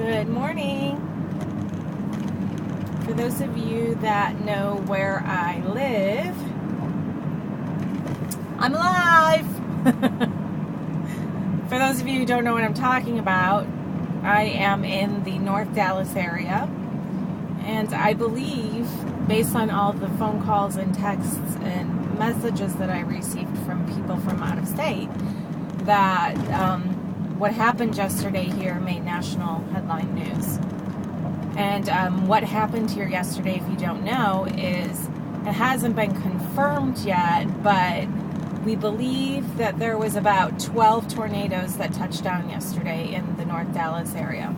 Good morning. For those of you that know where I live, I'm alive. For those of you who don't know what I'm talking about, I am in the North Dallas area, and I believe, based on all the phone calls and texts and messages that I received from people from out of state, that what happened yesterday here made national headline news. And what happened here yesterday, if you don't know, is it hasn't been confirmed yet, but we believe that there was about 12 tornadoes that touched down yesterday in the North Dallas area.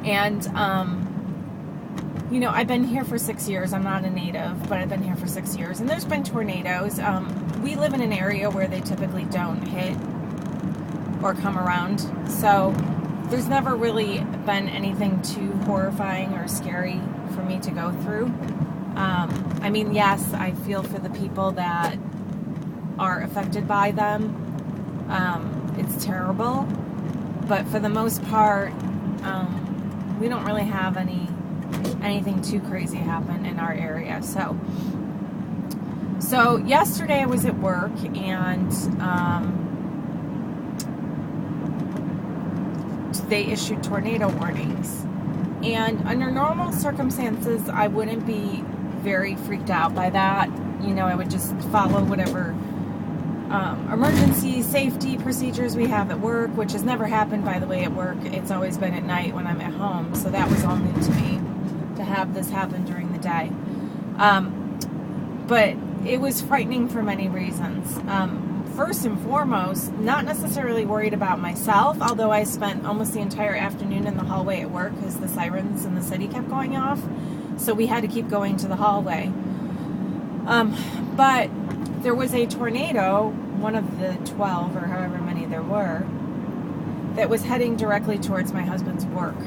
And, I've been here for 6 years. I'm not a native, but I've been here for 6 years. And there's been tornadoes. We live in an area where they typically don't hit or come around. So there's never really been anything too horrifying or scary for me to go through. Yes, I feel for the people that are affected by them. It's terrible. But for the most part, we don't really have anything too crazy happen in our area. So yesterday I was at work, and they issued tornado warnings. And under normal circumstances, I wouldn't be very freaked out by that. I would just follow whatever emergency safety procedures we have at work, which has never happened, by the way, at work. It's always been at night when I'm at home. So that was all new to me to have this happen during the day. But it was frightening for many reasons. First and foremost, not necessarily worried about myself, although I spent almost the entire afternoon in the hallway at work because the sirens in the city kept going off. So we had to keep going to the hallway. But there was a tornado, one of the 12 or however many there were, that was heading directly towards my husband's work.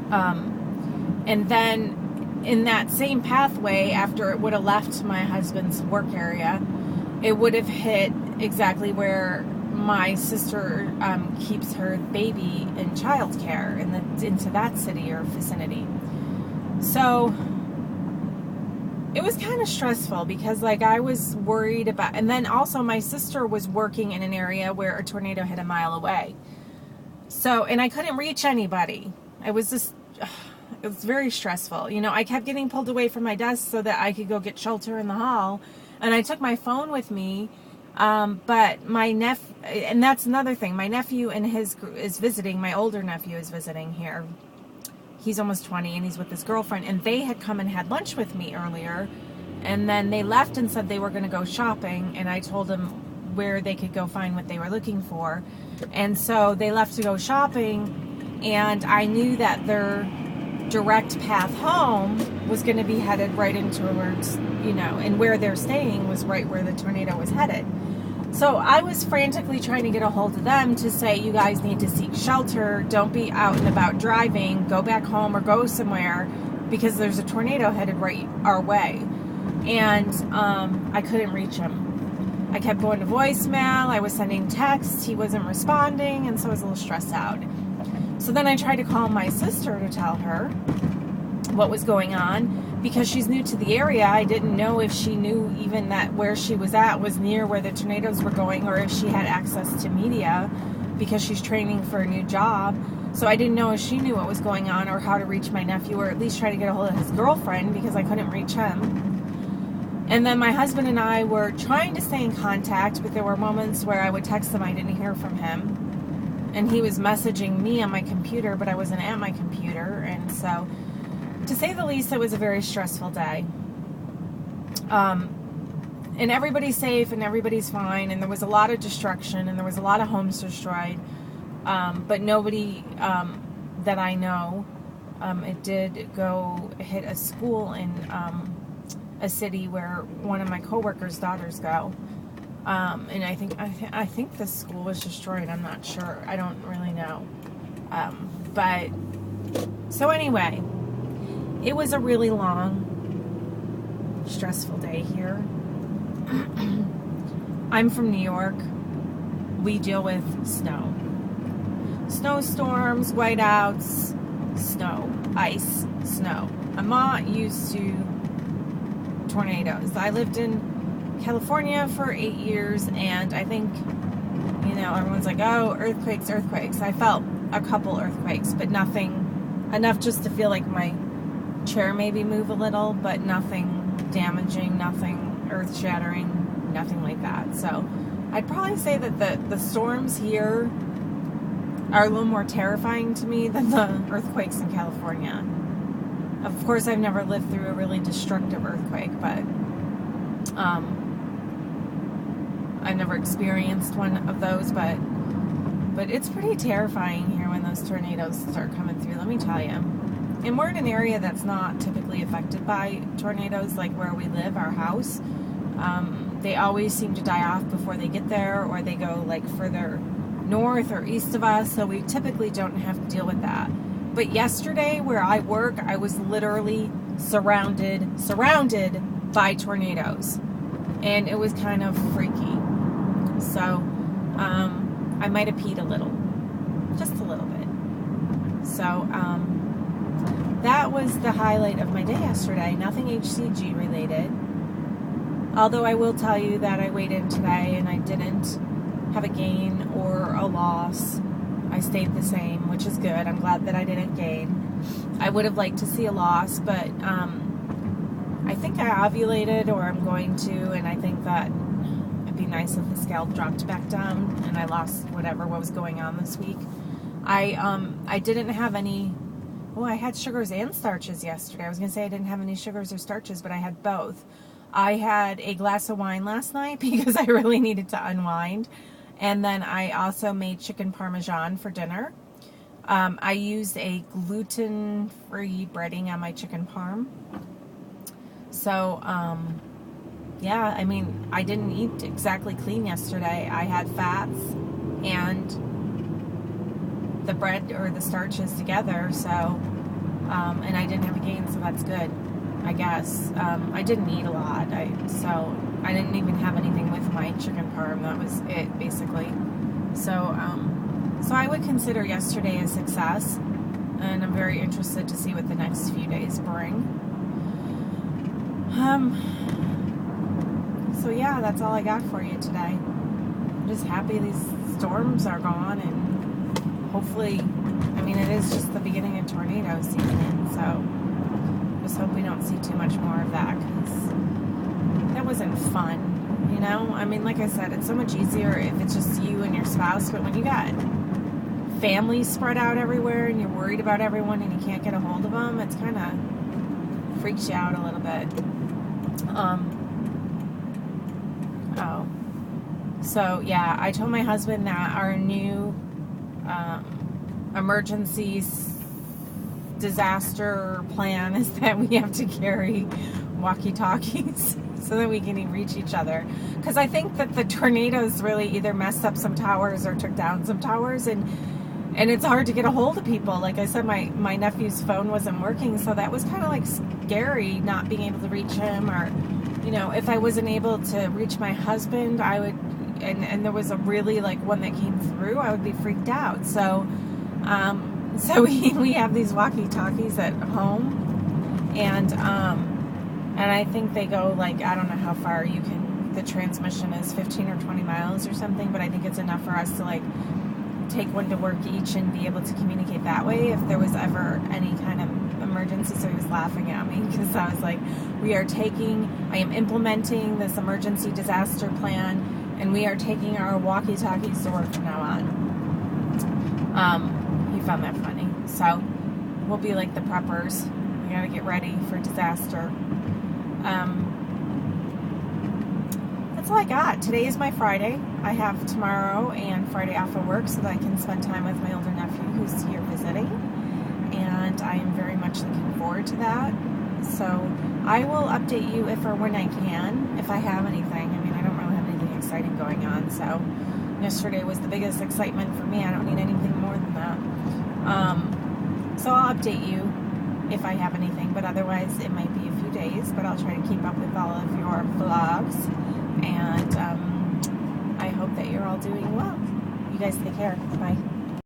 And then in that same pathway, after it would have left my husband's work area, it would have hit exactly where my sister keeps her baby in childcare into that city or vicinity. So it was kind of stressful because I was worried about, and then also my sister was working in an area where a tornado hit a mile away. So, and I couldn't reach anybody. It was very stressful. I kept getting pulled away from my desk so that I could go get shelter in the hall. And I took my phone with me, but my nephew, and that's another thing, my nephew is visiting, my older nephew is visiting here. He's almost 20 and he's with his girlfriend, and they had come and had lunch with me earlier, and then they left and said they were going to go shopping, and I told them where they could go find what they were looking for. And so they left to go shopping, and I knew that their direct path home was going to be headed right into and where they're staying was right where the tornado was headed. So I was frantically trying to get a hold of them to say, you guys need to seek shelter. Don't be out and about driving. Go back home or go somewhere because there's a tornado headed right our way. And I couldn't reach him. I kept going to voicemail. I was sending texts. He wasn't responding, and so I was a little stressed out. So then I tried to call my sister to tell her what was going on because she's new to the area. I didn't know if she knew even that where she was at was near where the tornadoes were going, or if she had access to media because she's training for a new job. So I didn't know if she knew what was going on or how to reach my nephew, or at least try to get a hold of his girlfriend because I couldn't reach him. And then my husband and I were trying to stay in contact, but there were moments where I would text him, I didn't hear from him. And he was messaging me on my computer, but I wasn't at my computer. And so, to say the least, it was a very stressful day. And everybody's safe and everybody's fine. And there was a lot of destruction and there was a lot of homes destroyed. But nobody that I know, it did go hit a school in a city where one of my coworkers' daughters go. And I think the school was destroyed. I'm not sure. I don't really know. But so anyway, it was a really long, stressful day here. I'm from New York. We deal with snow. snowstorms, whiteouts, snow, ice, snow. I'm not used to tornadoes. I lived in California for 8 years, and I think, everyone's like, oh, earthquakes. I felt a couple earthquakes, but nothing enough just to feel like my chair maybe move a little, but nothing damaging, nothing earth-shattering, nothing like that. So I'd probably say that the storms here are a little more terrifying to me than the earthquakes in California. Of course, I've never lived through a really destructive earthquake, but I've never experienced one of those, but it's pretty terrifying here when those tornadoes start coming through, let me tell you. And we're in an area that's not typically affected by tornadoes, like where we live, our house. They always seem to die off before they get there, or they go like further north or east of us, so we typically don't have to deal with that. But yesterday, where I work, I was literally surrounded by tornadoes, and it was kind of freaky. So I might have peed a little, just a little bit. So that was the highlight of my day yesterday. Nothing HCG related, although I will tell you that I weighed in today and I didn't have a gain or a loss. I stayed the same, which is good. I'm glad that I didn't gain. I would have liked to see a loss, but I think I ovulated, or I'm going to, and I think that it'd be nice if the scale dropped back down and I lost what was going on this week. I didn't have any. Well, I had sugars and starches yesterday. I was going to say I didn't have any sugars or starches, but I had both. I had a glass of wine last night because I really needed to unwind. And then I also made chicken parmesan for dinner. I used a gluten-free breading on my chicken parm. So, yeah, I mean, I didn't eat exactly clean yesterday. I had fats and the bread or the starches together, so, and I didn't have a gain, so that's good, I guess. I didn't eat a lot, so I didn't even have anything with my chicken parm. That was it, basically. So I would consider yesterday a success, and I'm very interested to see what the next few days bring. So yeah, that's all I got for you today. I'm just happy these storms are gone, and hopefully, I mean, it is just the beginning of tornado season, so just hope we don't see too much more of that, because that wasn't fun, I mean, like I said, it's so much easier if it's just you and your spouse, but when you got families spread out everywhere and you're worried about everyone and you can't get a hold of them, it's kind of freaks you out a little bit. So yeah, I told my husband that our new emergency disaster plan is that we have to carry walkie-talkies so that we can reach each other, because I think that the tornadoes really either messed up some towers or took down some towers, and it's hard to get a hold of people. Like I said, my nephew's phone wasn't working, so that was kind of like scary, not being able to reach him, or if I wasn't able to reach my husband, I would, and there was a really like one that came through, I would be freaked out. So we have these walkie-talkies at home, and I think they go like, I don't know how far the transmission is 15 or 20 miles or something, but I think it's enough for us to like take one to work each and be able to communicate that way if there was ever any kind of emergency. So he was laughing at me because I was like, I am implementing this emergency disaster plan, and we are taking our walkie-talkies to work from now on. He found that funny. So we'll be like the preppers. We gotta get ready for disaster. That's all I got. Today is my Friday. I have tomorrow and Friday off of work so that I can spend time with my older nephew who's here visiting, and I am very much looking forward to that. So I will update you if or when I can, if I have anything. I mean, I don't really have anything exciting going on, so yesterday was the biggest excitement for me. I don't need anything more than that. So I'll update you if I have anything, but otherwise it might be a few days, but I'll try to keep up with all of your vlogs, and I hope that you're all doing well. You guys take care. Bye.